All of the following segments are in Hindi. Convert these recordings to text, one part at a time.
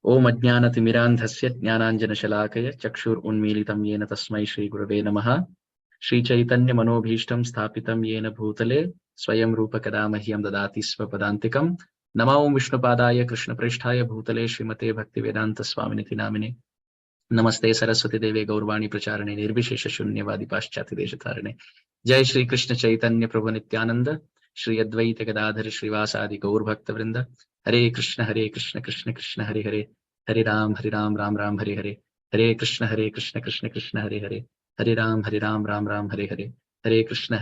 ओम अज्ञानतिमिरान्धस्य ज्ञानाञ्जनशलाकय चक्षुरुन्मीलितं येन तस्मै श्रीगुरवे नमः। श्रीचैतन्यमनोभीष्टं स्थापितं येन भूतले स्वयं रूप कदा मह्यं ददाति स्वपदान्तिकं। नमो विष्णुपादाय कृष्णप्रेष्ठाय भूतले श्रीमते भक्तिवेदान्तस्वामिनिति नामिने। नमस्ते सरस्वती देवे गौरवाणी प्रचारणे निर्विशेष शून्यवादी पाश्चात्य देशतारिणे। जय श्री कृष्ण चैतन्य प्रभु नित्यानंद श्री अद्वैत गदाधर श्रीवासादि गौर भक्त वृंद। हरे कृष्ण कृष्ण कृष्ण हरे हरे, हरे राम राम राम हरे हरे, हरे कृष्ण कृष्ण कृष्ण हरे हरे, हरे राम राम राम हरे हरे, हरे कृष्ण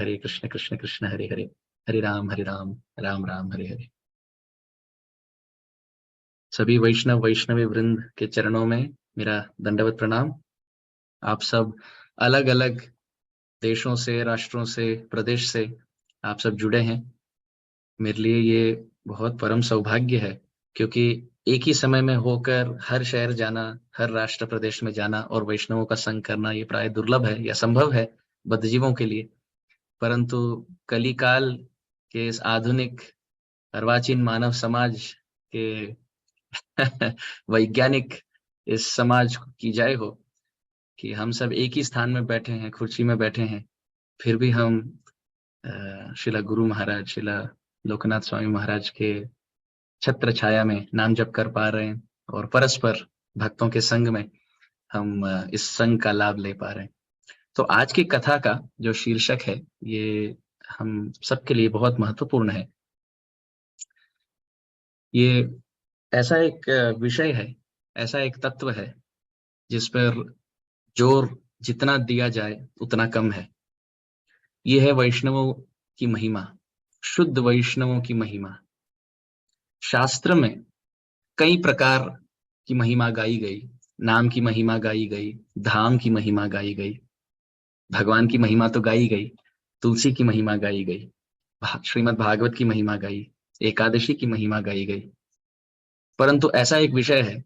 कृष्ण कृष्ण हरे हरे, हरे राम राम राम हरे हरे। सभी वैष्णवी वृंद के चरणों में मेरा दंडवत प्रणाम। आप सब अलग अलग देशों से, राष्ट्रों से, प्रदेश से आप सब जुड़े हैं। मेरे लिए ये बहुत परम सौभाग्य है, क्योंकि एक ही समय में होकर हर शहर जाना, हर राष्ट्र प्रदेश में जाना और वैष्णवों का संग करना ये प्राय दुर्लभ है या संभव है बद्धजीवों के लिए। परंतु कलिकाल के इस आधुनिक अर्वाचीन मानव समाज के वैज्ञानिक इस समाज की जय हो कि हम सब एक ही स्थान में बैठे हैं, कुर्सी में बैठे हैं, फिर भी हम शिला गुरु महाराज, शिला लोकनाथ स्वामी महाराज के छत्र छाया में नाम जप कर पा रहे हैं और परस्पर भक्तों के संग में हम इस संग का लाभ ले पा रहे हैं। तो आज की कथा का जो शीर्षक है ये हम सबके लिए बहुत महत्वपूर्ण है। ये ऐसा एक विषय है, ऐसा एक तत्व है जिस पर जोर जितना दिया जाए उतना कम है। ये है वैष्णवों की महिमा, शुद्ध वैष्णवों की महिमा। शास्त्र में कई प्रकार की महिमा गाई गई, नाम की महिमा गाई गई, धाम की महिमा गाई गई, भगवान की महिमा तो गाई गई, तुलसी की महिमा गाई गई, श्रीमद् भागवत की महिमा गाई, एकादशी की महिमा गाई गई। परंतु ऐसा एक विषय है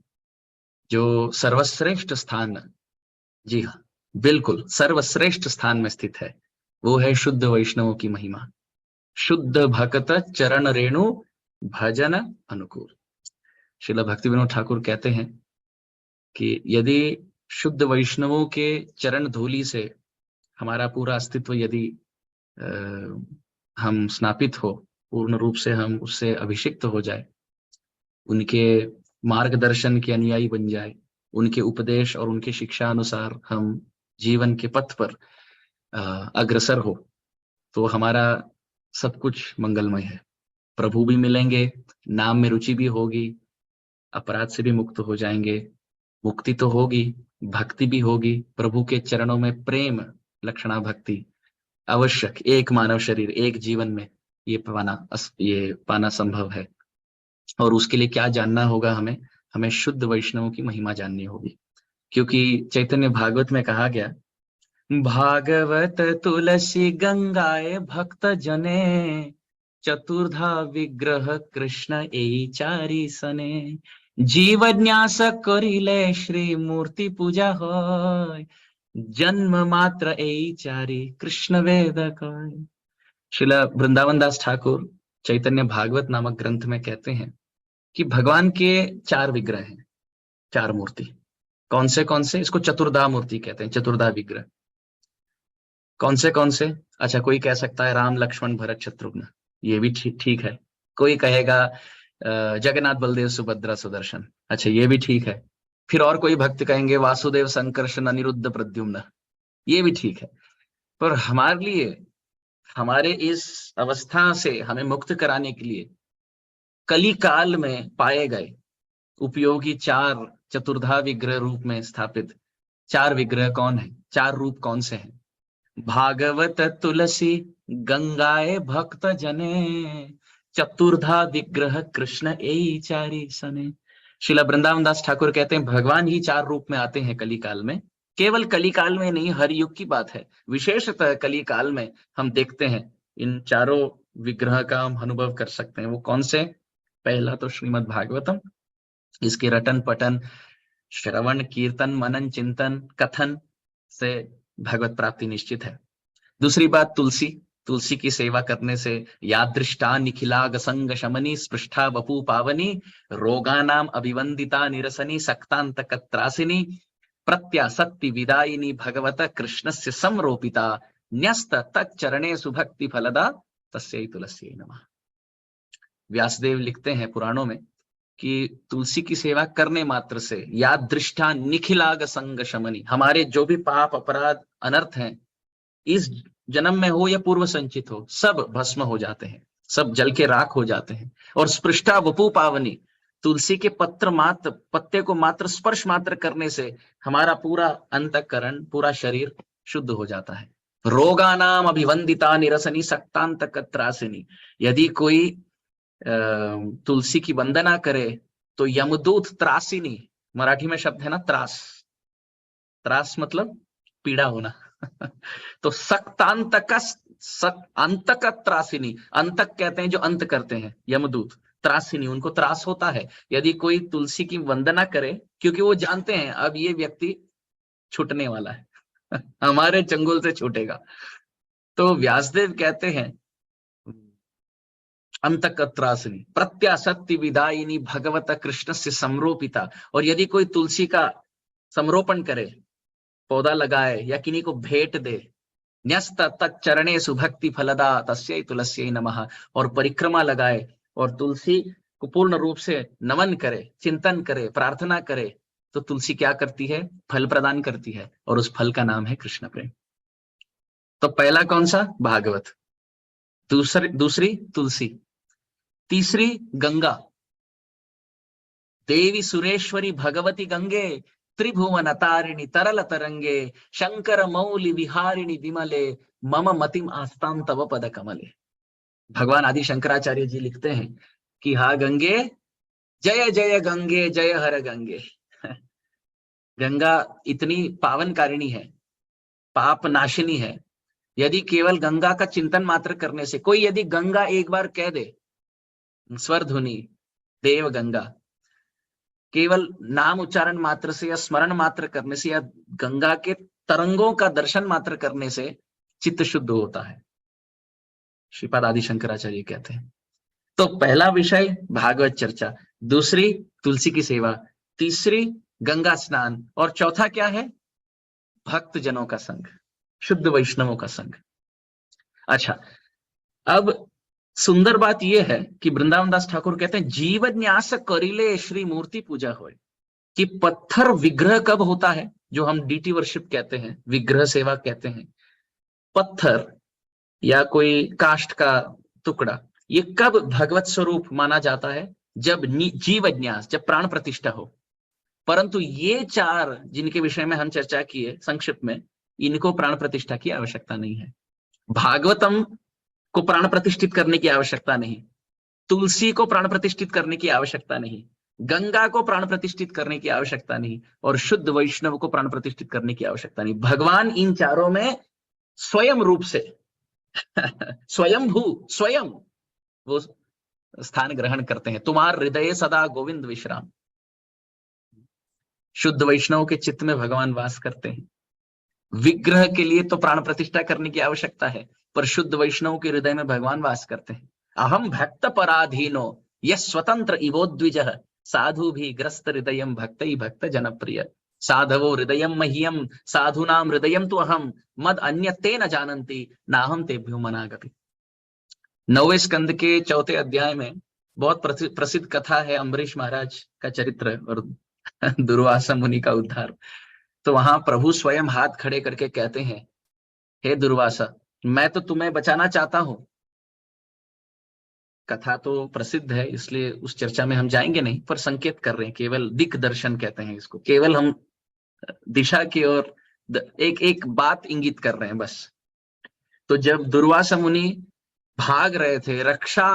जो सर्वश्रेष्ठ स्थान, जी हाँ बिल्कुल सर्वश्रेष्ठ स्थान में स्थित है, वो है शुद्ध वैष्णवों की महिमा। शुद्ध भक्त चरण रेणु भजन अनुकूल। श्रील भक्ति विनोद ठाकुर कहते हैं कि यदि शुद्ध वैष्णवों के चरण धूलि से हमारा पूरा अस्तित्व यदि हम स्नापित हो, पूर्ण रूप से हम उससे अभिषिक्त हो जाए, उनके मार्गदर्शन के अनुयायी बन जाए, उनके उपदेश और उनकी शिक्षा अनुसार हम जीवन के पथ पर अग्रसर हो, तो हमारा सब कुछ मंगलमय है। प्रभु भी मिलेंगे, नाम में रुचि भी होगी, अपराध से भी मुक्त हो जाएंगे, मुक्ति तो होगी, भक्ति भी होगी, प्रभु के चरणों में प्रेम लक्षणा भक्ति आवश्यक। एक मानव शरीर एक जीवन में ये पाना संभव है। और उसके लिए क्या जानना होगा? हमें शुद्ध वैष्णवों की महिमा जाननी होगी, क्योंकि चैतन्य भागवत में कहा गया, भागवत तुलसी गंगाए भक्त जने, चतुर्धा विग्रह कृष्ण एई चारी सने, जीवन्यास करिले श्री मूर्ति पूजा होय, जन्म मात्र एई चारी कृष्ण वेद काय। श्रीला वृंदावन दास ठाकुर चैतन्य भागवत नामक ग्रंथ में कहते हैं कि भगवान के चार विग्रह हैं, चार मूर्ति। कौन से? इसको चतुर्धा मूर्ति कहते हैं, चतुर्धा विग्रह। कौन से? अच्छा, कोई कह सकता है राम लक्ष्मण भरत शत्रुघ्न, ये भी ठीक है। कोई कहेगा जगन्नाथ बलदेव सुभद्रा सुदर्शन, अच्छा ये भी ठीक है। फिर और कोई भक्त कहेंगे वासुदेव संकर्षण अनिरुद्ध प्रद्युम्न, ये भी ठीक है। पर हमारे लिए, हमारे इस अवस्था से हमें मुक्त कराने के लिए कली काल में पाए गए उपयोगी चार चतुर्धा विग्रह रूप में स्थापित चार विग्रह कौन है? चार रूप कौन से हैं? भागवत तुलसी गंगाए भक्त जने, चतुर्धा विग्रह कृष्ण एई चारी सने। श्रीला वृंदावन दास ठाकुर कहते हैं भगवान ही चार रूप में आते हैं कली काल में। केवल कली काल में नहीं, हर युग की बात है। विशेषतः कली काल में हम देखते हैं इन चारों विग्रह का हम अनुभव कर सकते हैं। वो कौन से? पहला तो श्रीमद् भागवतम, इसके रटन पठन, श्रवण, कीर्तन, मनन, चिंतन, कथन से भगवत प्राप्ति निश्चित है। दूसरी बात तुलसी, तुलसी की सेवा करने से यादृष्टा निखिलाग संग शमनी स्पृष्टा वपु पावनी रोगानाम अभिवंदिता निरसनी सक्तांतक त्रासिनी प्रत्यासक्ति विदायिनी भगवत कृष्णस्य समरोपिता न्यस्त तच्चरणे सुभक्ति फलदा तस्यै तुलस्यै नमः। व्यासदेव लिखते हैं पुराणों में कि तुलसी की सेवा करने मात्र से यादृष्टा निखिलाग संग शमनी, हमारे जो भी पाप अपराध अनर्थ हैं इस जन्म में हो या पूर्व संचित हो, सब भस्म हो जाते हैं, सब जल के राख हो जाते हैं। और स्पृष्टा वपु पावनी, तुलसी के पत्ते को मात्र स्पर्श मात्र करने से हमारा पूरा अंतःकरण, पूरा शरीर शुद्ध हो जाता है। रोगानाम अभिवंदिता निरसनी सक्तांतक त्रासिनी, यदि कोई तुलसी की वंदना करे तो यमदूत त्रासिनी, मराठी में शब्द है ना त्रास, त्रास मतलब पीड़ा होना तो सक्तांतक अंतक त्रासिनी, अंतक कहते हैं जो अंत करते हैं, यमदूत त्रासिनी, उनको त्रास होता है यदि कोई तुलसी की वंदना करे, क्योंकि वो जानते हैं अब ये व्यक्ति छूटने वाला है हमारे चंगुल से छूटेगा। तो व्यासदेव कहते हैं अंतक त्रासिनी प्रत्यासक्ति विदायिनी भगवत कृष्ण से समरोपिता, और यदि कोई तुलसी का समरोपण करे, पौधा लगाए या किन्हीं को भेंट दे, न्यस्त तच्चरणे सुभक्ति फलदा तस्यै तुलस्यै नमः, और परिक्रमा लगाए और तुलसी को पूर्ण रूप से नमन करे, चिंतन करे, प्रार्थना करे, तो तुलसी क्या करती है? फल प्रदान करती है, और उस फल का नाम है कृष्ण प्रेम। तो पहला कौन सा? भागवत, दूसरी तुलसी, तीसरी गंगा, देवी सुरेश्वरी भगवती गंगे त्रिभुवन तारिणी तरल तरंगे शंकर मौली विहारिणी विमले मम मतिम आस्ताम तव पद कमले। भगवान आदि शंकराचार्य जी लिखते हैं कि हा गंगे, जय जय गंगे, जय हर गंगे गंगा इतनी पावनकारिणी है, पाप नाशिनी है। यदि केवल गंगा का चिंतन मात्र करने से, कोई यदि गंगा एक बार कह दे, स्वर ध्वनि देव गंगा, केवल नाम उच्चारण मात्र से या स्मरण मात्र करने से या गंगा के तरंगों का दर्शन मात्र करने से चित्त शुद्ध होता है, श्रीपाद आदि शंकराचार्य कहते हैं। तो पहला विषय भागवत चर्चा, दूसरी तुलसी की सेवा, तीसरी गंगा स्नान, और चौथा क्या है? भक्त जनों का संग, शुद्ध वैष्णवों का संग। अच्छा, अब सुंदर बात यह है कि वृंदावन दास ठाकुर कहते हैं जीवन न्यास करिले श्री मूर्ति पूजा होए, कि पत्थर विग्रह कब होता है, जो हम डीटी वर्शिप कहते हैं, विग्रह सेवा कहते हैं, पत्थर या कोई काष्ठ का टुकड़ा, ये कब भगवत स्वरूप माना जाता है? जब जीवन्यास, जब प्राण प्रतिष्ठा हो। परंतु ये चार जिनके विषय में हम चर्चा किए संक्षिप्त में, इनको प्राण प्रतिष्ठा की आवश्यकता नहीं है। भागवतम को प्राण प्रतिष्ठित करने की आवश्यकता नहीं, तुलसी को प्राण प्रतिष्ठित करने की आवश्यकता नहीं, गंगा को प्राण प्रतिष्ठित करने की आवश्यकता नहीं, और शुद्ध वैष्णव को प्राण प्रतिष्ठित करने की आवश्यकता नहीं। भगवान इन चारों में स्वयं रूप से स्वयंभू, स्वयं वो स्थान ग्रहण करते हैं। तुम्हार हृदय सदा गोविंद विश्राम, शुद्ध वैष्णव के चित्त में भगवान वास करते हैं। विग्रह के लिए तो प्राण प्रतिष्ठा करने की आवश्यकता है, पर शुद्ध वैष्णव के हृदय में भगवान वास करते हैं। अहम भक्त पराधीनो यह स्वतंत्र इवोद्विज साधु भी ग्रस्त हृदय भक्त भक्त जनप्रिय साधवो हृदय मह्यम साधुनाम हृदय तो अहम मद अन्य ते न जानंती नाहम तेभ्यो मनागपि। 9वें स्कंद के 4थे अध्याय में बहुत प्रसिद्ध कथा है अम्बरीश महाराज का चरित्र और दुर्वासा मुनि का उद्धार। तो वहां प्रभु स्वयं हाथ खड़े करके कहते हैं, हे दुर्वासा, मैं तो तुम्हें बचाना चाहता हूं। कथा तो प्रसिद्ध है, इसलिए उस चर्चा में हम जाएंगे नहीं, पर संकेत कर रहे हैं, केवल दिक दर्शन कहते हैं इसको, केवल हम दिशा की ओर एक एक बात इंगित कर रहे हैं बस। तो जब दुर्वासा मुनि भाग रहे थे, रक्षा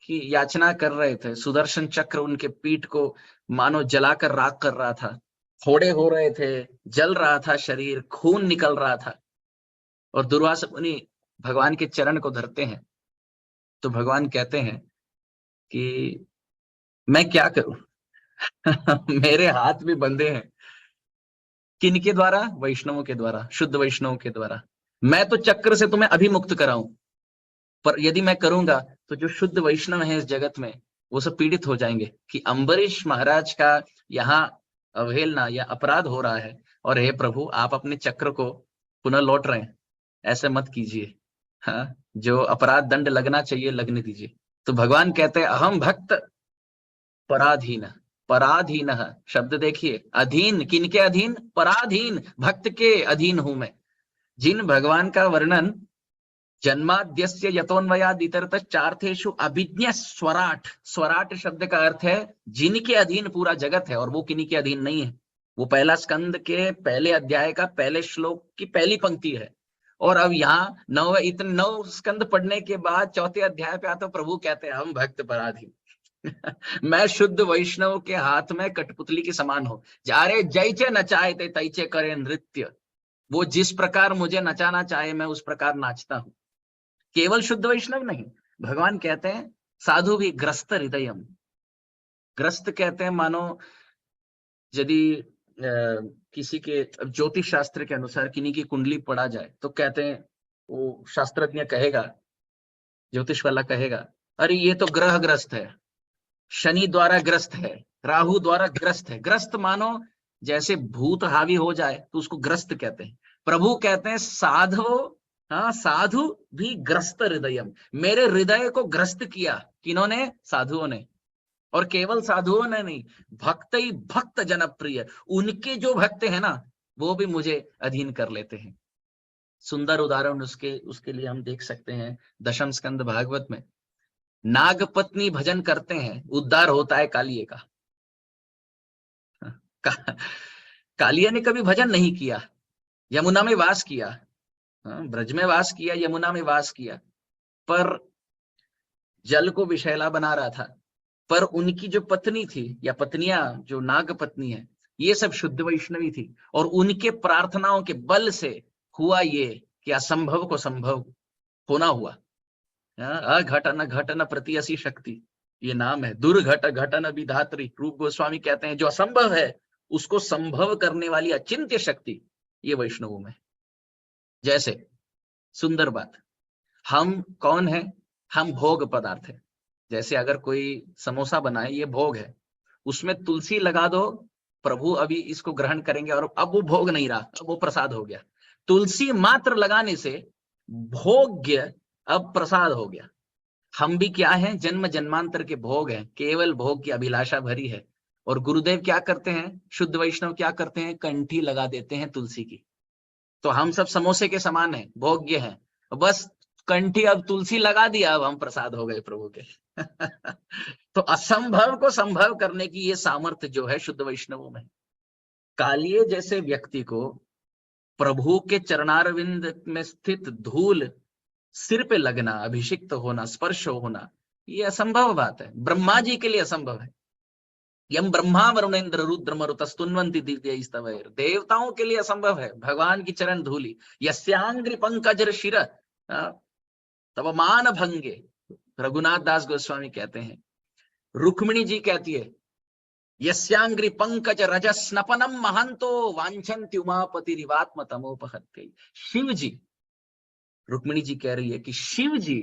की याचना कर रहे थे, सुदर्शन चक्र उनके पीठ को मानो जलाकर राख कर रहा था, फोड़े हो रहे थे, जल रहा था शरीर, खून निकल रहा था, और दुर्वासा मुनि भगवान के चरण को धरते हैं। तो भगवान कहते हैं कि मैं क्या करूं मेरे हाथ भी बंधे हैं। किनके द्वारा? वैष्णवों के द्वारा, शुद्ध वैष्णवों के द्वारा। मैं तो चक्र से तुम्हें अभी मुक्त कराऊं, पर यदि मैं करूंगा तो जो शुद्ध वैष्णव है इस जगत में वो सब पीड़ित हो जाएंगे कि अम्बरीश महाराज का यहाँ अवहेलना या अपराध हो रहा है, और हे प्रभु आप अपने चक्र को पुनः लौट रहे हैं, ऐसे मत कीजिए। हाँ, जो अपराध दंड लगना चाहिए लगने दीजिए। तो भगवान कहते हैं अहम भक्त पराधीन। पराधीन शब्द देखिए, अधीन, किनके अधीन? पराधीन, भक्त के अधीन हूं मैं। जिन भगवान का वर्णन जन्माद्यस्य यतोन्वयाद इतरतश्चार्थेषु अभिज्ञ स्वराट, स्वराट शब्द का अर्थ है जिनके अधीन पूरा जगत है, और वो किन्हीं के अधीन नहीं है। वो पहला स्कंद के पहले अध्याय का पहले श्लोक की पहली पंक्ति है। और अब यहाँ इतने 9 स्कंद पढ़ने के बाद चौथे अध्याय पे आता प्रभु कहते हैं हम भक्त पराधीन। मैं शुद्ध वैष्णव के हाथ में कठपुतली के समान हूं। जारे जैचे नचाए ते तैचे करे नृत्य। वो जिस प्रकार मुझे नचाना चाहे मैं उस प्रकार नाचता हूं। केवल शुद्ध वैष्णव नहीं, भगवान कहते हैं साधु भी ग्रस्त हृदयम। ग्रस्त कहते हैं मानो यदि किसी के ज्योतिष शास्त्र के अनुसार किन्हीं की कुंडली पढ़ा जाए तो कहते हैं, वो शास्त्रज्ञ कहेगा, ज्योतिष वाला कहेगा अरे ये तो ग्रह ग्रस्त है, शनि द्वारा ग्रस्त है, राहु द्वारा ग्रस्त है। ग्रस्त मानो जैसे भूत हावी हो जाए तो उसको ग्रस्त कहते हैं। प्रभु कहते हैं साधु, हाँ साधु भी ग्रस्त हृदयम, मेरे हृदय को ग्रस्त किया किन्होंने? साधुओं ने। और केवल साधुओं ने नहीं, भक्त ही भक्त जनप्रिय, उनके जो भक्त हैं ना वो भी मुझे अधीन कर लेते हैं। सुंदर उदाहरण उसके लिए हम देख सकते हैं दशम स्कंद भागवत में। नागपत्नी भजन करते हैं, उद्धार होता है कालिये का। कालिया ने कभी भजन नहीं किया, यमुना में वास किया, ब्रज में वास किया, यमुना में वास किया, पर जल को विषैला बना रहा था। पर उनकी जो पत्नी थी या पत्नियां जो नाग पत्नी है, ये सब शुद्ध वैष्णवी थी, और उनके प्रार्थनाओं के बल से हुआ ये कि असंभव को संभव होना हुआ। अघटन घटन प्रति असी शक्ति, ये नाम है। दुर्घट घटन विधात्री, रूप गोस्वामी कहते हैं जो असंभव है उसको संभव करने वाली अचिंत्य शक्ति ये वैष्णवों में। जैसे सुंदर बात, हम कौन है? हम भोग पदार्थ है। जैसे अगर कोई समोसा बनाए, ये भोग है, उसमें तुलसी लगा दो, प्रभु अभी इसको ग्रहण करेंगे, और अब वो भोग नहीं रहा, अब वो प्रसाद हो गया। तुलसी मात्र लगाने से भोग्य अब प्रसाद हो गया। हम भी क्या हैं? जन्म जन्मांतर के भोग हैं, केवल भोग की अभिलाषा भरी है। और गुरुदेव क्या करते हैं, शुद्ध वैष्णव क्या करते हैं? कंठी लगा देते हैं तुलसी की। तो हम सब समोसे के समान हैं, भोग्य हैं, बस कंठी अब तुलसी लगा दिया, अब हम प्रसाद हो गए प्रभु के। तो असंभव को संभव करने की ये सामर्थ्य जो है शुद्ध वैष्णवों में। कालिये जैसे व्यक्ति को प्रभु के चरणारविंद में स्थित धूल सिर पे लगना, अभिषिक्त होना, स्पर्श होना, ये असंभव बात है। ब्रह्मा जी के लिए असंभव है। यम ब्रह्मा वरुणेन्द्र रुद्र मरुतस्तुन्वन्ति दिव्यैस्तवैः, देवताओं के लिए असंभव है भगवान की चरण धूलि। यस्यांग्रि पंकज शिर तब मान भंगे, रघुनाथ दास गोस्वामी कहते हैं। रुक्मिणी जी कहती है यस्यांग्रि पंकज रजस्नपनम महंतो वांछन्ति उमापति रिवात्म तमोपहत्यै। शिव जी, रुक्मिणी जी कह रही है कि शिव जी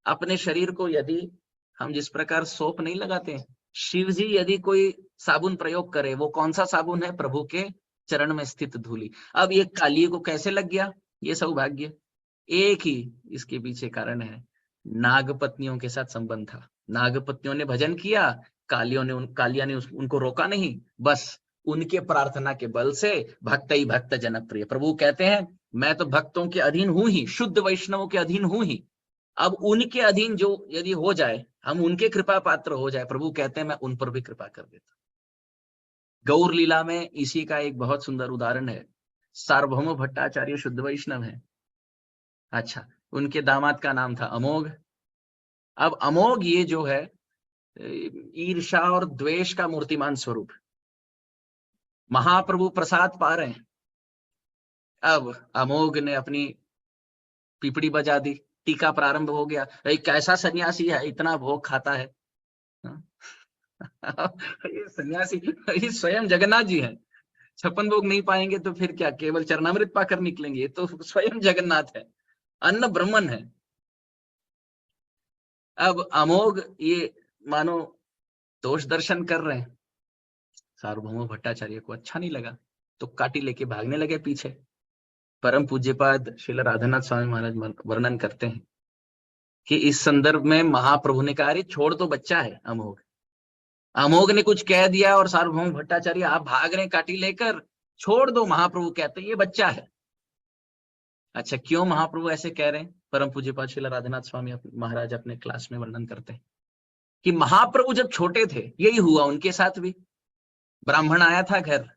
अपने शरीर को, यदि हम जिस प्रकार सोप नहीं लगाते हैं, शिव जी यदि कोई साबुन प्रयोग करे, वो कौन सा साबुन है? प्रभु के चरण में स्थित धूलि। अब ये कालिये को कैसे लग गया ये सौभाग्य? एक ही इसके पीछे कारण है, नागपत्नियों के साथ संबंध था। नागपत्नियों ने भजन किया, कालिया ने उनको रोका नहीं, बस उनके प्रार्थना के बल से भक्त ही भक्त जनप्रिय। प्रभु कहते हैं मैं तो भक्तों के अधीन हूं ही, शुद्ध वैष्णवों के अधीन हूं ही। अब उनके अधीन जो यदि हो जाए, हम उनके कृपा पात्र हो जाए, प्रभु कहते हैं मैं उन पर भी कृपा कर देता। गौर लीला में इसी का एक बहुत सुंदर उदाहरण है। सार्वभौम भट्टाचार्य शुद्ध वैष्णव है। अच्छा, उनके दामाद का नाम था अमोघ। अब अमोघ ये जो है ईर्षा और द्वेष का मूर्तिमान स्वरूप। महाप्रभु प्रसाद पा रहे हैं, अब अमोघ ने अपनी पीपड़ी बजा दी, टीका प्रारंभ हो गया। कैसा सन्यासी है, इतना भोग खाता है। ये सन्यासी, ये स्वयं जगन्नाथ जी हैं। 56 भोग नहीं पाएंगे तो फिर क्या, केवल चरणामृत पाकर निकलेंगे? ये तो स्वयं जगन्नाथ है, अन्न ब्रह्मन है। अब अमोघ ये मानो दोष दर्शन कर रहे हैं। सार्वभौम भट्टाचार्य को अच्छा नहीं लगा, तो काटी लेके भागने लगे पीछे। परम पूज्यपाद श्रील राधानाथ स्वामी महाराज वर्णन करते हैं कि इस संदर्भ में महाप्रभु ने कहा, अरे छोड़ तो, बच्चा है अमोघ। अमोघ ने कुछ कह दिया और सार्वभौम भट्टाचार्य आप भाग रहे काटी लेकर, छोड़ दो। महाप्रभु कहते हैं ये बच्चा है। अच्छा, क्यों महाप्रभु ऐसे कह रहे हैं? परम पूज्यपाद श्रील राधानाथ स्वामी महाराज अपने क्लास में वर्णन करते हैं कि महाप्रभु जब छोटे थे यही हुआ उनके साथ भी। ब्राह्मण आया था घर,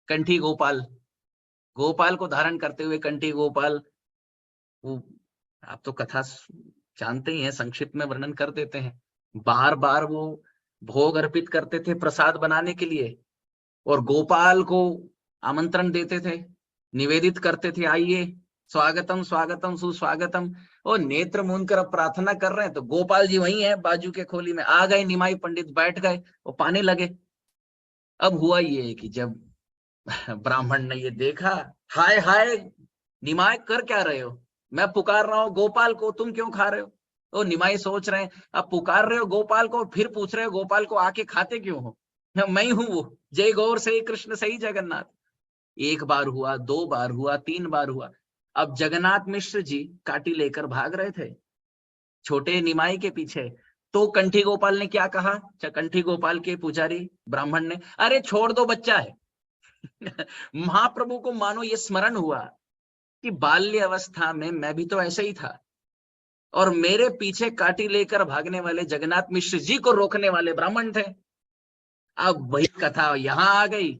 कंठी गोपाल, गोपाल को धारण करते हुए कंठी गोपाल, वो आप तो कथा जानते ही हैं, संक्षिप्त में वर्णन कर देते हैं। बार बार वो भोग अर्पित करते थे प्रसाद बनाने के लिए, और गोपाल को आमंत्रण देते थे, निवेदित करते थे, आइए स्वागतम स्वागतम सुस्वागतम। और नेत्र मूंद कर प्रार्थना कर रहे हैं तो गोपाल जी वही है बाजू के खोली में, आ गए निमाई पंडित, बैठ गए और पाने लगे। अब हुआ ये कि जब ब्राह्मण ने ये देखा, हाय हाय निमाय कर क्या रहे हो, मैं पुकार रहा हूं गोपाल को, तुम क्यों खा रहे हो? तो निमाई सोच रहे हैं, अब पुकार रहे हो गोपाल को, फिर पूछ रहे हो गोपाल को आके खाते क्यों हो? मैं ही हूं वो, जय गौर सही कृष्ण सही जगन्नाथ। एक बार हुआ, दो बार हुआ, तीन बार हुआ। अब जगन्नाथ मिश्र जी काटी लेकर भाग रहे थे छोटे निमाई के पीछे, तो कंठी गोपाल ने क्या कहा? कंठी गोपाल के पुजारी ब्राह्मण ने, अरे छोड़ दो बच्चा है। महाप्रभु को मानो ये स्मरण हुआ कि बाल्य अवस्था में मैं भी तो ऐसे ही था, और मेरे पीछे काटी लेकर भागने वाले जगन्नाथ मिश्र जी को रोकने वाले ब्राह्मण थे। अब वही कथा यहां आ गई,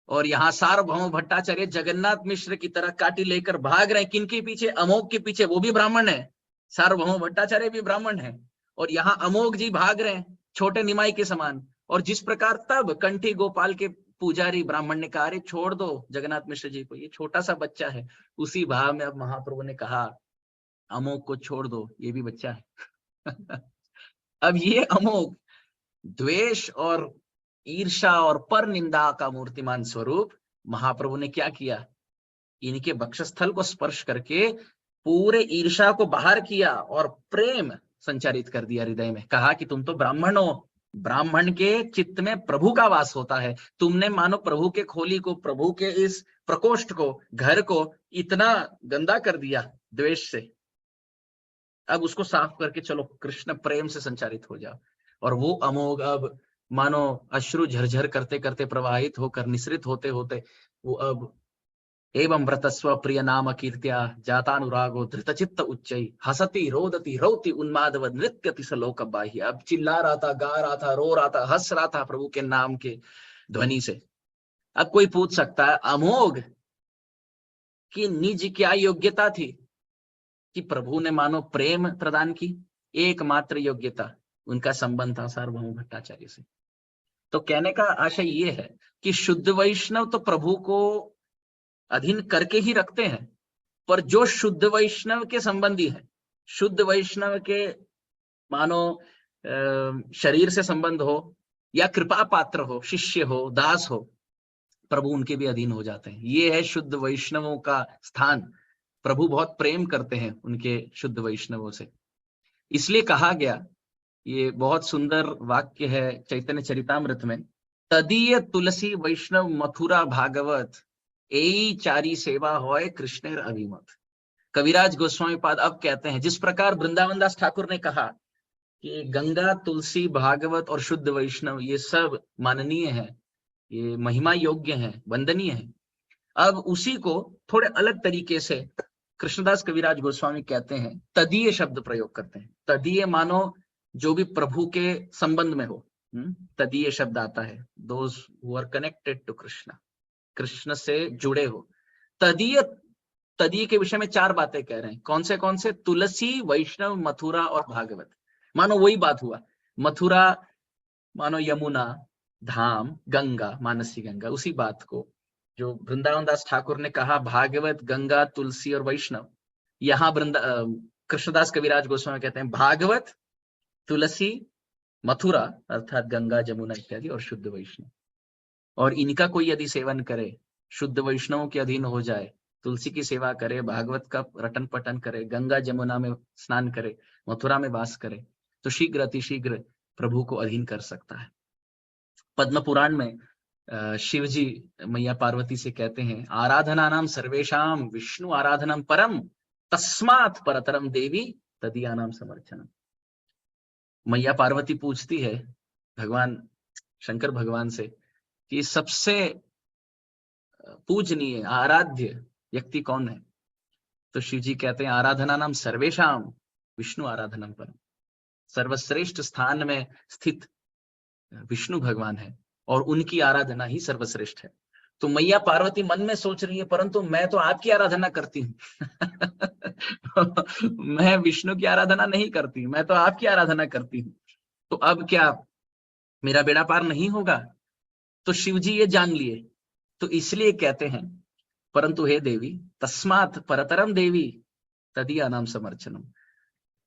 और यहाँ सार्वभौम भट्टाचार्य जगन्नाथ मिश्र की तरह काटी लेकर भाग रहे हैं। किनके पीछे? अमोघ के पीछे, वो भी ब्राह्मण है, सार्वभौम भट्टाचार्य भी ब्राह्मण है, और यहाँ अमोघ जी भाग रहे हैं छोटे निमाई के समान। और जिस प्रकार तब कंठी गोपाल के पुजारी ब्राह्मण ने कहा, अरे छोड़ दो जगन्नाथ मिश्र जी को, ये छोटा सा बच्चा है, उसी भाव में अब महाप्रभु ने कहा अमोघ को छोड़ दो, ये भी बच्चा है। अब ये अमोघ द्वेष और ईर्षा और पर निंदा का मूर्तिमान स्वरूप महाप्रभु ने क्या किया? इनके वक्षस्थल को स्पर्श करके पूरे ईर्षा को बाहर किया और प्रेम संचारित कर दिया हृदय में। कहा कि तुम तो ब्राह्मण हो, ब्राह्मण के चित्त में प्रभु का वास होता है, तुमने मानो प्रभु के खोली को, प्रभु के इस प्रकोष्ठ को, घर को इतना गंदा कर दिया द्वेष से। अब उसको साफ करके चलो कृष्ण प्रेम से संचारित हो जाओ। और वो अमोघ अब मानो अश्रु झरझर करते करते प्रवाहित होकर निसृत होते होते वो अब एवं व्रतस्व प्रिय नाम कीर्त्या जातानुरागो धृतचित्त उच्चई हसती रोदती रौती उन्मादव नृत्यति सलोक बाह्य। अब चिल्ला रहा था, गा रहा था, रो रहा था, हंस रहा था प्रभु के नाम के ध्वनि से। अब कोई पूछ सकता है अमोघ की निज क्या योग्यता थी कि प्रभु ने मानो प्रेम प्रदान की? एकमात्र योग्यता, उनका संबंध था सार्वभौम भट्टाचार्य से। तो कहने का आशय ये है कि शुद्ध वैष्णव तो प्रभु को अधीन करके ही रखते हैं, पर जो शुद्ध वैष्णव के संबंधी है, शुद्ध वैष्णव के मानो शरीर से संबंध हो या कृपा पात्र हो, शिष्य हो, दास हो, प्रभु उनके भी अधीन हो जाते हैं। ये है शुद्ध वैष्णवों का स्थान। प्रभु बहुत प्रेम करते हैं उनके शुद्ध वैष्णवों से। इसलिए कहा गया, ये बहुत सुंदर वाक्य है चैतन्य चरितामृत में, तदीय तुलसी वैष्णव मथुरा भागवत एई चारी सेवा होय कृष्णेर अभिमत। कविराज गोस्वामी पाद अब कहते हैं, जिस प्रकार वृंदावन दास ठाकुर ने कहा कि गंगा, तुलसी, भागवत और शुद्ध वैष्णव ये सब माननीय है, ये महिमा योग्य है, वंदनीय है। अब उसी को थोड़े अलग तरीके से कृष्णदास कविराज गोस्वामी कहते हैं, तदीय शब्द प्रयोग करते हैं। तदीय मानो जो भी प्रभु के संबंध में हो, तदीय शब्द आता है, those who are connected to Krishna, Krishna से जुड़े हो। तदीय, तदीय के विषय में चार बातें कह रहे हैं। कौन से? तुलसी, वैष्णव, मथुरा और भागवत। मानो वही बात हुआ, मथुरा मानो यमुना धाम, गंगा मानसी गंगा, उसी बात को जो वृंदावन दास ठाकुर ने कहा भागवत, गंगा, तुलसी और वैष्णव, यहाँ कृष्णदास कविराज गोस्वामी कहते हैं भागवत, तुलसी, मथुरा अर्थात गंगा, जमुना इत्यादि, और शुद्ध वैष्णव। और इनका कोई यदि सेवन करे, शुद्ध वैष्णवों के अधीन हो जाए, तुलसी की सेवा करे, भागवत का रटन पटन करे, गंगा जमुना में स्नान करे, मथुरा में वास करे तो शीघ्र अतिशीघ्र प्रभु को अधीन कर सकता है। पद्म पुराण में शिव जी मैया पार्वती से कहते हैं, आराधना नाम सर्वेशाम विष्णु आराधनम परम तस्मात् परतरम देवी तदीया नाम समर्चनम। मैया पार्वती पूछती है भगवान शंकर भगवान से कि सबसे पूजनीय आराध्य व्यक्ति कौन है? तो शिव जी कहते हैं, आराधना नाम सर्वेशाम विष्णु आराधनम परम। सर्वश्रेष्ठ स्थान में स्थित विष्णु भगवान है और उनकी आराधना ही सर्वश्रेष्ठ है। तो मैया पार्वती मन में सोच रही है, परंतु मैं तो आपकी आराधना करती हूँ मैं विष्णु की आराधना नहीं करती, मैं तो आपकी आराधना करती हूँ, तो अब क्या मेरा बेड़ा पार नहीं होगा? तो शिव जी ये जान लिए, तो इसलिए कहते हैं, परंतु हे देवी तस्मात् परतरम देवी तदीया नाम समर्चनम।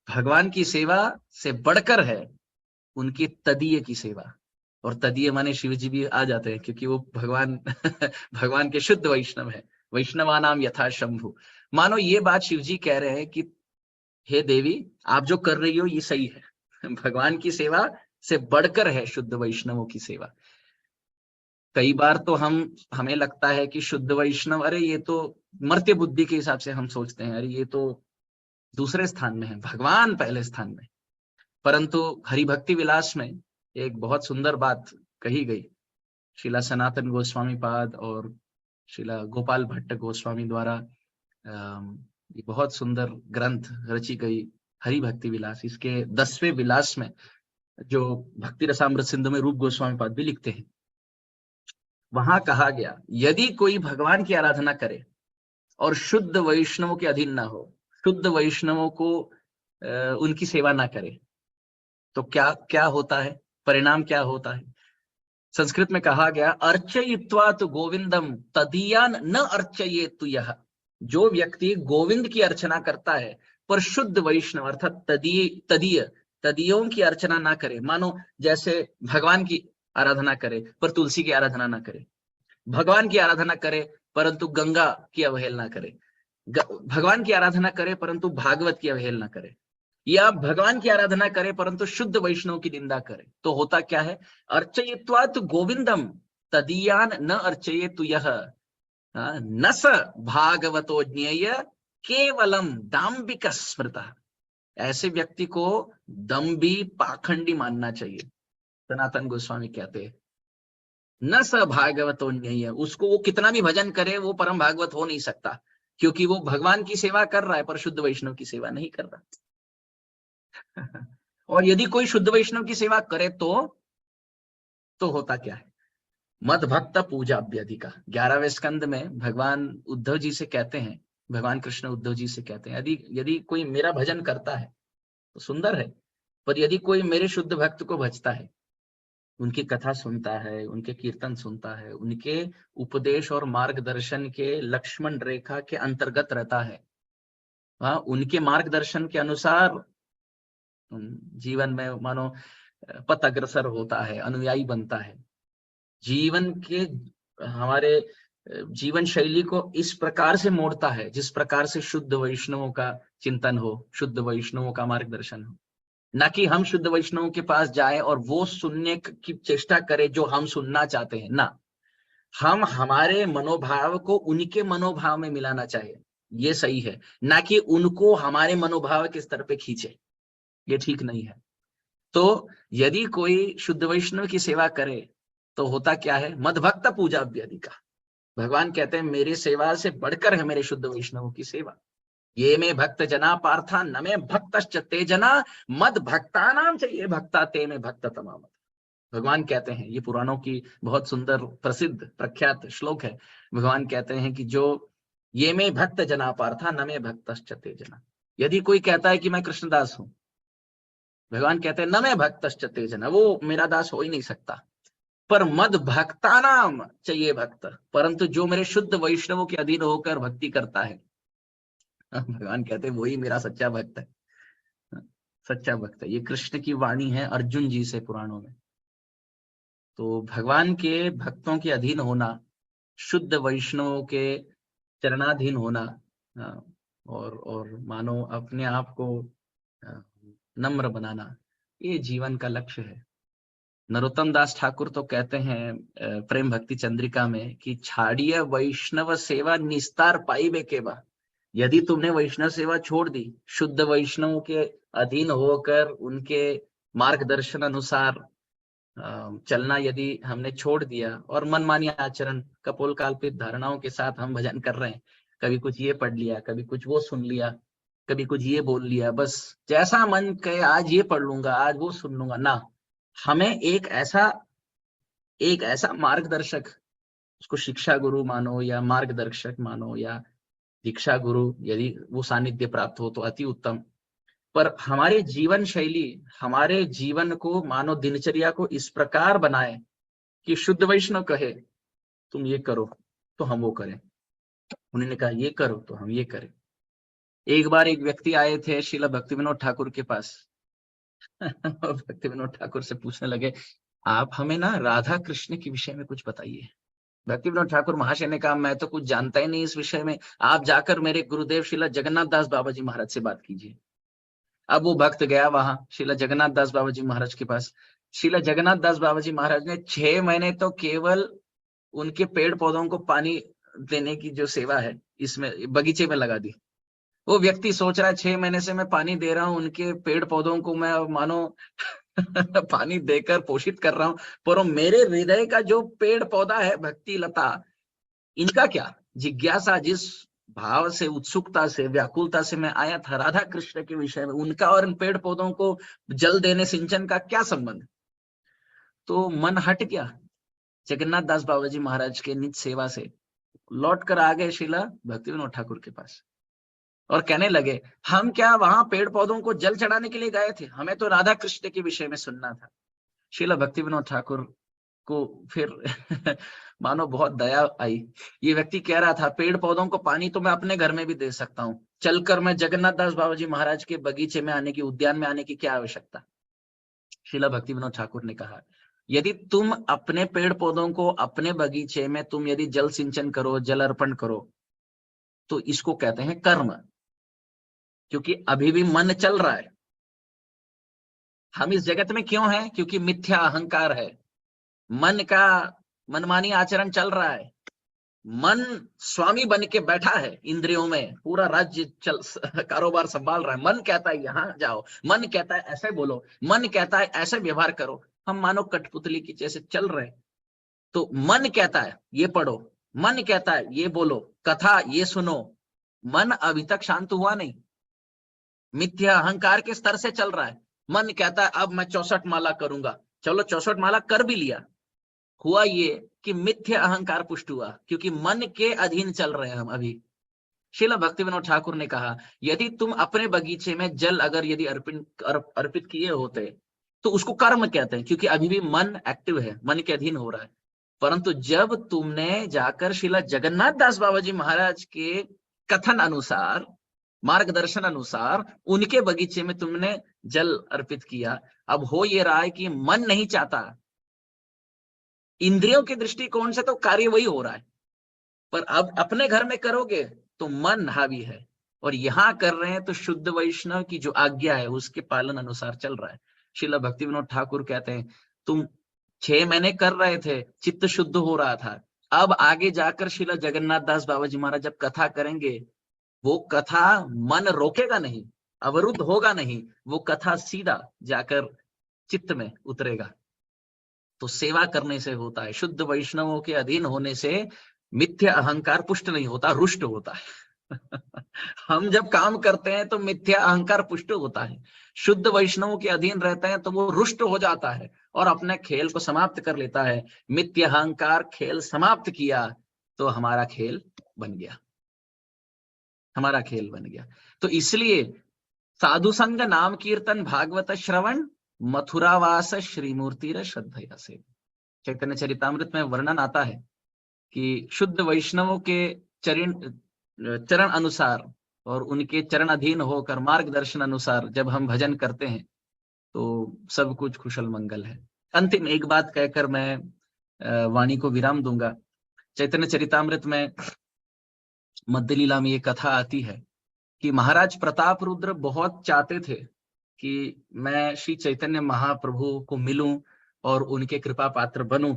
भगवान की सेवा से बढ़कर है उनकी तदीय की सेवा। और तदीय माने शिव जी भी आ जाते हैं, क्योंकि वो भगवान भगवान के शुद्ध वैष्णव है। वैष्णवा नाम यथा शंभु। मानो ये बात शिव जी कह रहे हैं कि हे देवी, आप जो कर रही हो ये सही है, भगवान की सेवा से बढ़कर है शुद्ध वैष्णवों की सेवा। कई बार तो हमें लगता है कि शुद्ध वैष्णव, अरे ये तो मर्त्य बुद्धि के हिसाब से हम सोचते हैं, अरे ये तो दूसरे स्थान में है, भगवान पहले स्थान में। परंतु हरिभक्ति विलास में एक बहुत सुंदर बात कही गई, श्रीला सनातन गोस्वामी पाद और श्रीला गोपाल भट्ट गोस्वामी द्वारा ये बहुत सुंदर ग्रंथ रची गई हरिभक्ति विलास। इसके 10वें विलास में जो भक्ति रसामृत सिंधु में रूप गोस्वामी पाद भी लिखते हैं, वहां कहा गया, यदि कोई भगवान की आराधना करे और शुद्ध वैष्णवों के अधीन ना हो, शुद्ध वैष्णवों को उनकी सेवा ना करे, तो क्या क्या होता है, परिणाम क्या होता है? संस्कृत में कहा गया, अर्चयित्वा तो गोविंदम तदीयान न अर्चयेतु यह। जो व्यक्ति गोविंद की अर्चना करता है पर शुद्ध वैष्णव अर्थात तदीयों की अर्चना ना करे, मानो जैसे भगवान की आराधना करे पर तुलसी की आराधना ना करे, भगवान की आराधना करे परंतु गंगा की अवहेलना करे, भगवान की आराधना करे परंतु भागवत की अवहेलना करे, या भगवान की आराधना करे परंतु शुद्ध वैष्णव की निंदा करे, तो होता क्या है? अर्चयित्वात् गोविंदम तदीयान न अर्चयेतु यह न स भागवतो ज्ञेय केवलम दाम्भिक स्मृता। ऐसे व्यक्ति को दम्भी पाखंडी मानना चाहिए। सनातन गोस्वामी कहते हैं, न स भागवतो ज्ञेय, उसको वो कितना भी भजन करे वो परम भागवत हो नहीं सकता, क्योंकि वो भगवान की सेवा कर रहा है पर शुद्ध वैष्णव की सेवा नहीं कर रहा। और यदि कोई शुद्ध वैष्णव की सेवा करे तो होता क्या है? मद भक्त पूजा अभ्यधिका। 11वें स्कंद में भगवान उद्धव जी से कहते हैं, भगवान कृष्ण उद्धव जी से कहते हैं, यदि कोई मेरा भजन करता है तो सुंदर है, पर यदि कोई मेरे शुद्ध भक्त को भजता है, उनकी कथा सुनता है, उनके कीर्तन सुनता है, उनके उपदेश और मार्गदर्शन के लक्ष्मण रेखा के अंतर्गत रहता है, उनके मार्गदर्शन के अनुसार जीवन में मानो पथ अग्रसर होता है, अनुयायी बनता है, जीवन के हमारे जीवन शैली को इस प्रकार से मोड़ता है जिस प्रकार से शुद्ध वैष्णवों का चिंतन हो, शुद्ध वैष्णवों का मार्गदर्शन हो। ना कि हम शुद्ध वैष्णवों के पास जाए और वो सुनने की चेष्टा करें जो हम सुनना चाहते हैं, ना, हम हमारे मनोभाव को उनके मनोभाव में मिलाना चाहिए, ये सही है, ना कि उनको हमारे मनोभाव के स्तर पे खींचे, ये ठीक नहीं है। तो यदि कोई शुद्ध वैष्णव की सेवा करे तो होता क्या है? मदभक्त पूजा अभ्यधिका। भगवान कहते हैं मेरी सेवा से बढ़कर है मेरे शुद्ध वैष्णवों की सेवा। ये में भक्त जना पार्था न में भक्तश्च ते जना मद भक्ता नाम चाहिए भक्ता ते में भक्त तमाम। भगवान कहते हैं, ये पुराणों की बहुत सुंदर प्रसिद्ध प्रख्यात श्लोक है। भगवान कहते हैं कि जो ये में भक्त जना पार्था न में भक्तश्च ते जना, यदि कोई कहता है कि मैं कृष्णदास हूं, भगवान कहते हैं न मैं भक्तश्च ते जना, वो मेरा दास हो ही नहीं सकता, पर मद भक्ता नाम चाहिए भक्त, परंतु जो मेरे शुद्ध वैष्णवों के अधीन होकर भक्ति करता है, भगवान कहते हैं वही मेरा सच्चा भक्त है, सच्चा भक्त है। ये कृष्ण की वाणी है अर्जुन जी से पुराणों में। तो भगवान के भक्तों के अधीन होना, शुद्ध वैष्णवों के चरणाधीन होना, और मानो अपने आप को नम्र बनाना, ये जीवन का लक्ष्य है। नरोत्तम दास ठाकुर तो कहते हैं प्रेम भक्ति चंद्रिका में कि छाड़िए वैष्णव सेवा निस्तार पाइबे केवा। यदि तुमने वैष्णव सेवा छोड़ दी, शुद्ध वैष्णव के अधीन होकर उनके मार्गदर्शन अनुसार चलना यदि हमने छोड़ दिया और मनमानी आचरण, कपोल काल्पित धारणाओं के साथ हम भजन कर रहे हैं, कभी कुछ ये पढ़ लिया, कभी कुछ वो सुन लिया, कभी कुछ ये बोल लिया, बस जैसा मन कहे आज ये पढ़ लूंगा, आज वो सुन लूंगा ना। हमें एक ऐसा मार्गदर्शक, उसको शिक्षा गुरु मानो या मार्गदर्शक मानो या दीक्षा गुरु, यदि वो सानिध्य प्राप्त हो तो अति उत्तम। पर हमारी जीवन शैली, हमारे जीवन को मानो दिनचर्या को इस प्रकार बनाए कि शुद्ध वैष्णव कहे तुम ये करो तो हम वो करें, उन्होंने कहा ये करो तो हम ये करें। एक बार एक व्यक्ति आए थे श्रील भक्ति विनोद ठाकुर के पास भक्ति विनोद ठाकुर से पूछने लगे, आप हमें ना राधा कृष्ण के विषय में कुछ बताइए। भक्ति विनोद ठाकुर महाशय ने कहा, मैं तो कुछ जानता ही नहीं इस विषय में, आप जाकर मेरे गुरुदेव श्रील जगन्नाथ दास बाबा जी महाराज से बात कीजिए। अब वो भक्त गया वहां श्रील जगन्नाथ दास बाबा जी महाराज के पास। श्रील जगन्नाथ दास बाबा जी महाराज ने 6 महीने तो केवल उनके पेड़ पौधों को पानी देने की जो सेवा है इसमें बगीचे में लगा दी। वो व्यक्ति सोच रहा है 6 महीने से मैं पानी दे रहा हूँ, उनके पेड़ पौधों को मैं मानो पानी देकर पोषित कर रहा हूँ, पर मेरे हृदय का जो पेड़ पौधा है भक्ति लता, इनका क्या? जिज्ञासा, जिस भाव से, उत्सुकता से, व्याकुलता से मैं आया था राधा कृष्ण के विषय में, उनका और इन पेड़ पौधों को जल देने, सिंचन का क्या संबंध? तो मन हट गया जगन्नाथ दास बाबा जी महाराज के निज सेवा से, लौट कर आ गए श्रीला भक्ति विनोद ठाकुर के पास और कहने लगे, हम क्या वहां पेड़ पौधों को जल चढ़ाने के लिए गए थे? हमें तो राधा कृष्ण के विषय में सुनना था। श्रीला भक्ति विनोद ठाकुर को फिर मानो बहुत दया आई। ये व्यक्ति कह रहा था, पेड़ पौधों को पानी तो मैं अपने घर में भी दे सकता हूँ, चलकर मैं जगन्नाथ दास बाबा जी महाराज के बगीचे में आने की, उद्यान में आने की क्या आवश्यकता? श्रीला भक्ति विनोद ठाकुर ने कहा, यदि तुम अपने पेड़ पौधों को, अपने बगीचे में तुम यदि जल सिंचन करो, जल अर्पण करो, तो इसको कहते हैं कर्म, क्योंकि अभी भी मन चल रहा है। हम इस जगत में क्यों हैं? क्योंकि मिथ्या अहंकार है, मन का मनमानी आचरण चल रहा है, मन स्वामी बन के बैठा है, इंद्रियों में पूरा राज्य चल कारोबार संभाल रहा है। मन कहता है यहां जाओ, मन कहता है ऐसे बोलो, मन कहता है ऐसे व्यवहार करो, हम मानो कठपुतली की जैसे चल रहे हैं। तो मन कहता है ये पढ़ो, मन कहता है ये बोलो, कथा ये सुनो, मन अभी तक शांत हुआ नहीं, मिथ्या अहंकार के स्तर से चल रहा है। मन कहता है अब मैं 64 माला करूंगा, चलो 64 माला कर भी लिया, हुआ ये कि मिथ्या अहंकार पुष्ट हुआ, क्योंकि मन के अधीन चल रहे हैं हम अभी। श्रील भक्ति विनोद ठाकुर ने कहा, यदि तुम अपने बगीचे में जल अगर यदि अर्पित किए होते तो उसको कर्म कहते हैं, क्योंकि अभी भी मन एक्टिव है, मन के अधीन हो रहा है। परंतु जब तुमने जाकर श्रील जगन्नाथ दास बाबा जी महाराज के कथन अनुसार, मार्गदर्शन अनुसार उनके बगीचे में तुमने जल अर्पित किया, अब हो ये रहा है कि मन नहीं चाहता, इंद्रियों के दृष्टिकोण से तो कार्य वही हो रहा है, पर अब अपने घर में करोगे तो मन हावी है, और यहां कर रहे हैं तो शुद्ध वैष्णव की जो आज्ञा है उसके पालन अनुसार चल रहा है। श्रील भक्ति विनोद ठाकुर कहते हैं, तुम 6 महीने कर रहे थे, चित्त शुद्ध हो रहा था, अब आगे जाकर श्रील जगन्नाथ दास बाबा जी महाराज जब कथा करेंगे, वो कथा मन रोकेगा नहीं, अवरुद्ध होगा नहीं, वो कथा सीधा जाकर चित्त में उतरेगा। तो सेवा करने से होता है, शुद्ध वैष्णवों के अधीन होने से मिथ्या अहंकार पुष्ट नहीं होता, रुष्ट होता है हम जब काम करते हैं तो मिथ्या अहंकार पुष्ट होता है, शुद्ध वैष्णवों के अधीन रहते हैं तो वो रुष्ट हो जाता है और अपने खेल को समाप्त कर लेता है। मिथ्या अहंकार खेल समाप्त किया तो हमारा खेल बन गया, हमारा खेल बन गया। तो इसलिए साधु संग, नाम कीर्तन, भागवत श्रवण, मथुरावास श्रीमूर्ति श्रद्धया से। चैतन्य चरितामृत में वर्णन आता है कि शुद्ध वैष्णवों के चरण अनुसार और उनके चरण अधीन होकर मार्गदर्शन अनुसार जब हम भजन करते हैं तो सब कुछ कुशल मंगल है। अंतिम एक बात कहकर मैं वाणी को विराम दूंगा। चैतन्य चरितामृत में मध्य लीला में ये कथा आती है कि महाराज प्रताप रुद्र बहुत चाहते थे कि मैं श्री चैतन्य महाप्रभु को मिलूं और उनके कृपा पात्र बनूं,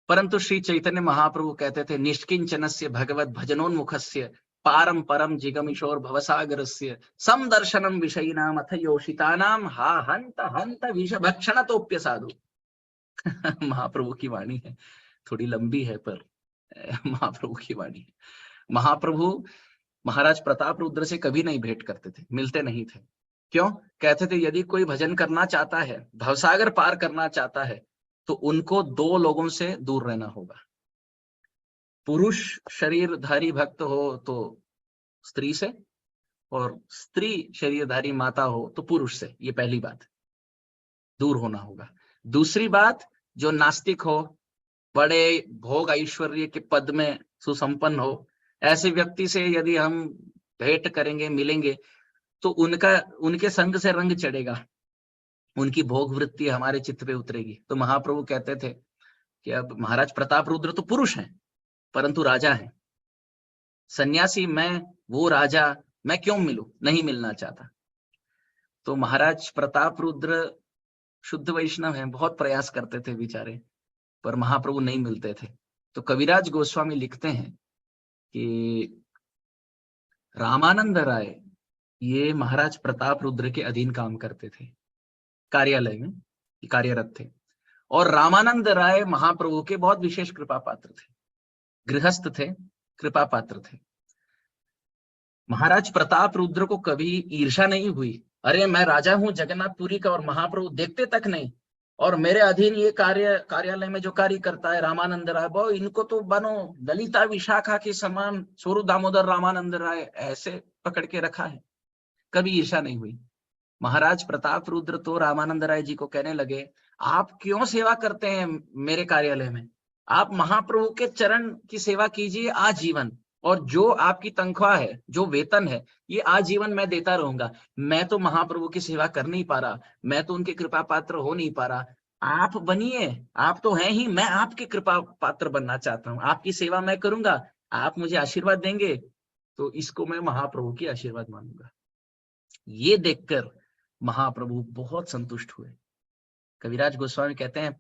परंतु श्री चैतन्य महाप्रभु कहते थे निष्किंचनस्य भगवत भजनोन्मुखस्य पारम परम जिगमिशोर भवसागरस्य समदर्शनम विषयिनाम अथ योषितानाम हा हंत हंत विष भक्षणतोप्य साधु। महाप्रभु की वाणी है, थोड़ी लंबी है पर महाप्रभु की वाणी है। महाप्रभु महाराज प्रताप रुद्र से कभी नहीं भेंट करते थे, मिलते नहीं थे। क्यों? कहते थे यदि कोई भजन करना चाहता है, भवसागर पार करना चाहता है, तो उनको दो लोगों से दूर रहना होगा। पुरुष शरीरधारी भक्त हो तो स्त्री से, और स्त्री शरीरधारी माता हो तो पुरुष से। ये पहली बात, दूर होना होगा। दूसरी बात, जो नास्तिक हो, बड़े भोग ऐश्वर्य के पद में सुसंपन्न हो, ऐसे व्यक्ति से यदि हम भेंट करेंगे, मिलेंगे, तो उनके संग से रंग चढ़ेगा, उनकी भोग वृत्ति हमारे चित्त पे उतरेगी। तो महाप्रभु कहते थे कि अब महाराज प्रताप रुद्र तो पुरुष हैं, परंतु राजा हैं। सन्यासी मैं, वो राजा, मैं क्यों मिलूं? नहीं मिलना चाहता। तो महाराज प्रताप रुद्र शुद्ध वैष्णव हैं, बहुत प्रयास करते थे बेचारे, पर महाप्रभु नहीं मिलते थे। तो कविराज गोस्वामी लिखते हैं कि रामानंद राय ये महाराज प्रताप रुद्र के अधीन काम करते थे, कार्यालय में कार्यरत थे, और रामानंद राय महाप्रभु के बहुत विशेष कृपा पात्र थे, गृहस्थ थे, कृपा पात्र थे। महाराज प्रताप रुद्र को कभी ईर्षा नहीं हुई, अरे मैं राजा हूं जगन्नाथपुरी का और महाप्रभु देखते तक नहीं, और मेरे अधीन ये कार्यालय में जो कार्य करता है रामानंद राय, वो इनको तो बनो ललिता विशाखा के समान स्वरूप दामोदर रामानंद राय ऐसे पकड़ के रखा है। कभी ईर्षा नहीं हुई। महाराज प्रताप रुद्र तो रामानंद राय जी को कहने लगे, आप क्यों सेवा करते हैं मेरे कार्यालय में? आप महाप्रभु के चरण की सेवा कीजिए आजीवन, और जो आपकी तनख्वाह है, जो वेतन है, ये आजीवन मैं देता रहूंगा। मैं तो महाप्रभु की सेवा कर नहीं पा रहा, मैं तो उनके कृपा पात्र हो नहीं पा रहा, आप बनिए, आप तो हैं ही, मैं आपके कृपा पात्र बनना चाहता हूँ, आपकी सेवा मैं करूंगा, आप मुझे आशीर्वाद देंगे तो इसको मैं महाप्रभु की आशीर्वाद मानूंगा। ये देखकर महाप्रभु बहुत संतुष्ट हुए। कविराज गोस्वामी कहते हैं,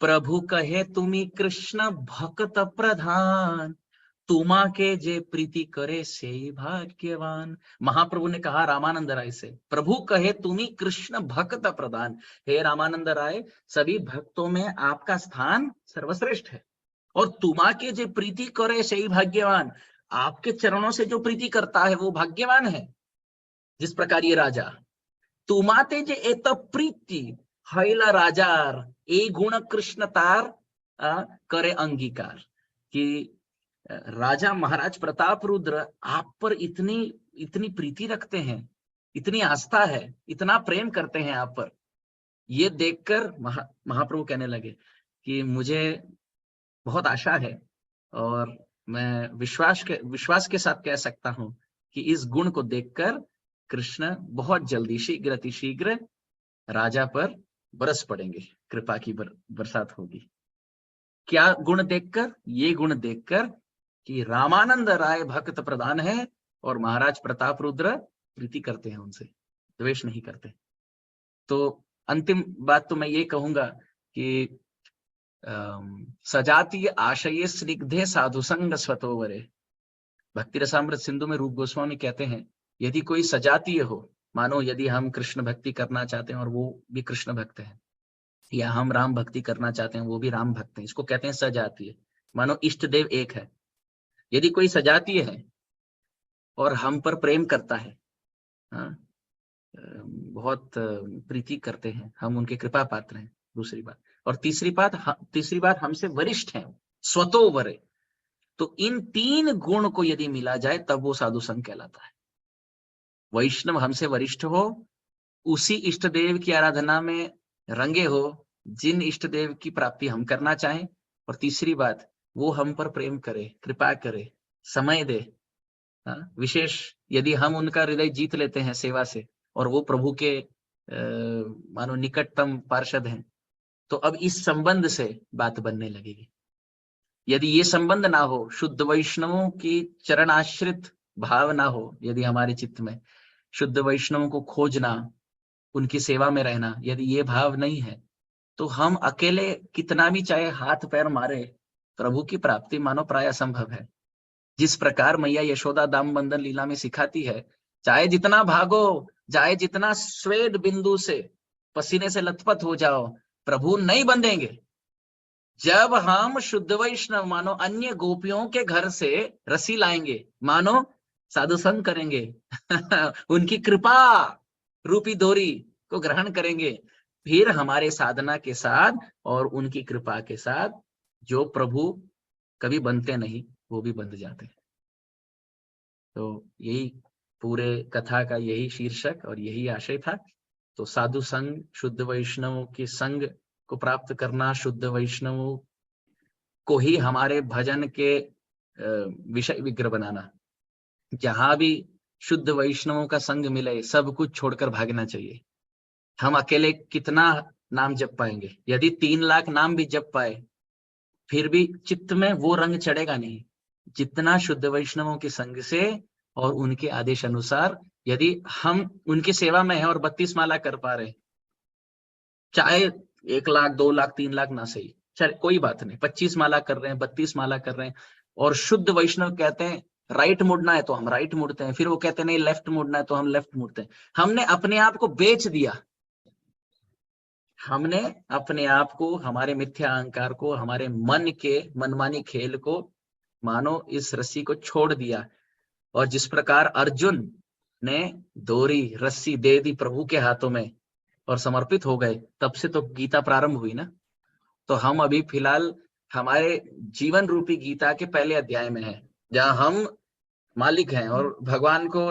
प्रभु कहे तुम्ही कृष्ण भक्त प्रधान, तुमा के जे प्रीति करे से भाग्यवान। महाप्रभु ने कहा रामानंद राय से, प्रभु कहे तुम्ही कृष्ण भक्त प्रधान, हे रामानंद राय, सभी भक्तों में आपका स्थान सर्वश्रेष्ठ है, और तुमा के जे प्रीति करे से भाग्यवान, आपके चरणों से जो प्रीति करता है वो भाग्यवान है। जिस प्रकार ये राजा, तुमाते जे एत प्रीति हैला राजार, ए गुण कृष्ण तार करे अंगीकार। कि राजा महाराज प्रताप रुद्र आप पर इतनी प्रीति रखते हैं, इतनी आस्था है, इतना प्रेम करते हैं आप पर। ये देखकर महाप्रभु कहने लगे कि मुझे बहुत आशा है, और मैं विश्वास के साथ कह सकता हूं कि इस गुण को देखकर कृष्ण बहुत जल्दी, शीघ्र अतिशीघ्र राजा पर बरस पड़ेंगे, कृपा की बरसात होगी। क्या गुण देखकर? ये गुण देखकर कि रामानंद राय भक्त प्रधान है और महाराज प्रताप रुद्र प्रीति करते हैं उनसे, द्वेष नहीं करते। तो अंतिम बात तो मैं ये कहूंगा कि सजातीय आशये स्निग्धे साधु संग स्वतोवरे। भक्ति रसामृत सिंधु में रूप गोस्वामी कहते हैं, यदि कोई सजातीय हो, मानो यदि हम कृष्ण भक्ति करना चाहते हैं और वो भी कृष्ण भक्त है, या हम राम भक्ति करना चाहते हैं वो भी राम भक्त हैं, इसको कहते हैं सजातीय। मानो इष्ट देव एक है। यदि कोई सजातीय है और हम पर प्रेम करता है, बहुत प्रीति करते हैं, हम उनके कृपा पात्र हैं, दूसरी बात, और तीसरी बात हमसे वरिष्ठ हैं, स्वतोवरे। तो इन तीन गुण को यदि मिला जाए तब वो साधु संघ कहलाता है। वैष्णव हमसे वरिष्ठ हो, उसी इष्ट देव की आराधना में रंगे हो जिन इष्ट देव की प्राप्ति हम करना चाहें, और तीसरी बात, वो हम पर प्रेम करे, कृपा करे, समय दे। विशेष यदि हम उनका हृदय जीत लेते हैं सेवा से, और वो प्रभु के मानो निकटतम पार्षद हैं, तो अब इस संबंध से बात बनने लगेगी। यदि ये संबंध ना हो, शुद्ध वैष्णवों की चरणाश्रित भाव ना हो, यदि हमारे चित्त में शुद्ध वैष्णवों को खोजना, उनकी सेवा में रहना, यदि ये भाव नहीं है तो हम अकेले कितना भी चाहे हाथ पैर मारे, प्रभु की प्राप्ति मानो प्राय असंभव है। जिस प्रकार मैया यशोदा दाम बंधन लीला में सिखाती है, चाहे जितना भागो, चाहे जितना स्वेद बिंदु से पसीने से लथपथ हो जाओ, प्रभु नहीं बंधेंगे। जब हम शुद्ध वैष्णव मानो अन्य गोपियों के घर से रसी लाएंगे, मानो साधु संग करेंगे उनकी कृपा रूपी डोरी को ग्रहण करेंगे, फिर हमारे साधना के साथ और उनकी कृपा के साथ जो प्रभु कभी बनते नहीं वो भी बंध जाते हैं। तो यही पूरे कथा का यही शीर्षक और यही आशय था। तो साधु संग, शुद्ध वैष्णव के संग को प्राप्त करना, शुद्ध वैष्णव को ही हमारे भजन के विषय विग्रह बनाना। जहां भी शुद्ध वैष्णवों का संग मिले, सब कुछ छोड़कर भागना चाहिए। हम अकेले कितना नाम जप पाएंगे? यदि 3 लाख नाम भी जप पाए फिर भी चित्त में वो रंग चढ़ेगा नहीं, जितना शुद्ध वैष्णवों के संग से और उनके आदेश अनुसार यदि हम उनकी सेवा में है और 32 माला कर पा रहे, चाहे 1 लाख 2 लाख 3 लाख ना सही, चल कोई बात नहीं, 25 माला कर रहे हैं, 32 माला कर रहे हैं, और शुद्ध वैष्णव कहते हैं राइट मुड़ना है तो हम राइट मुड़ते हैं, फिर वो कहते हैं नहीं लेफ्ट मुड़ना है तो हम लेफ्ट मुड़ते हैं। हमने अपने आप को बेच दिया, हमने अपने आप को, हमारे मिथ्या अहंकार को, हमारे मन के मनमानी खेल को मानो इस रस्सी को छोड़ दिया। और जिस प्रकार अर्जुन ने डोरी रस्सी दे दी प्रभु के हाथों में और समर्पित हो गए, तब से तो गीता प्रारंभ हुई ना। तो हम अभी फिलहाल हमारे जीवन रूपी गीता के पहले अध्याय में है, जहां हम मालिक हैं और भगवान को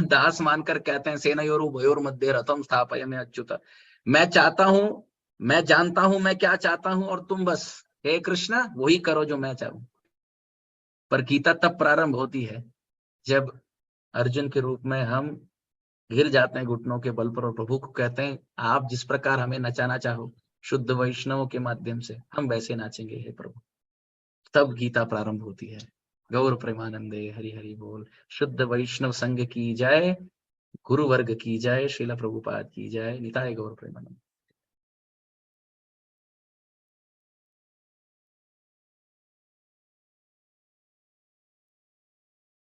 दास मानकर कहते हैं सेनयोर उभयोर मध्य रथम स्थापयामि अच्युत। मैं चाहता हूं, मैं जानता हूं मैं क्या चाहता हूं, और तुम बस हे कृष्णा वही करो जो मैं चाहूं। पर गीता तब प्रारंभ होती है जब अर्जुन के रूप में हम गिर जाते हैं घुटनों के बल पर और प्रभु को कहते हैं आप जिस प्रकार हमें नचाना चाहो शुद्ध वैष्णव के माध्यम से, हम वैसे नाचेंगे हे प्रभु। तब गीता प्रारंभ होती है। गौर प्रेमानंदे हरि हरि बोल। शुद्ध वैष्णव संघ की जय, गुरु वर्ग की जय, श्रील प्रभुपाद की जय। निताय गौर प्रेमानंद।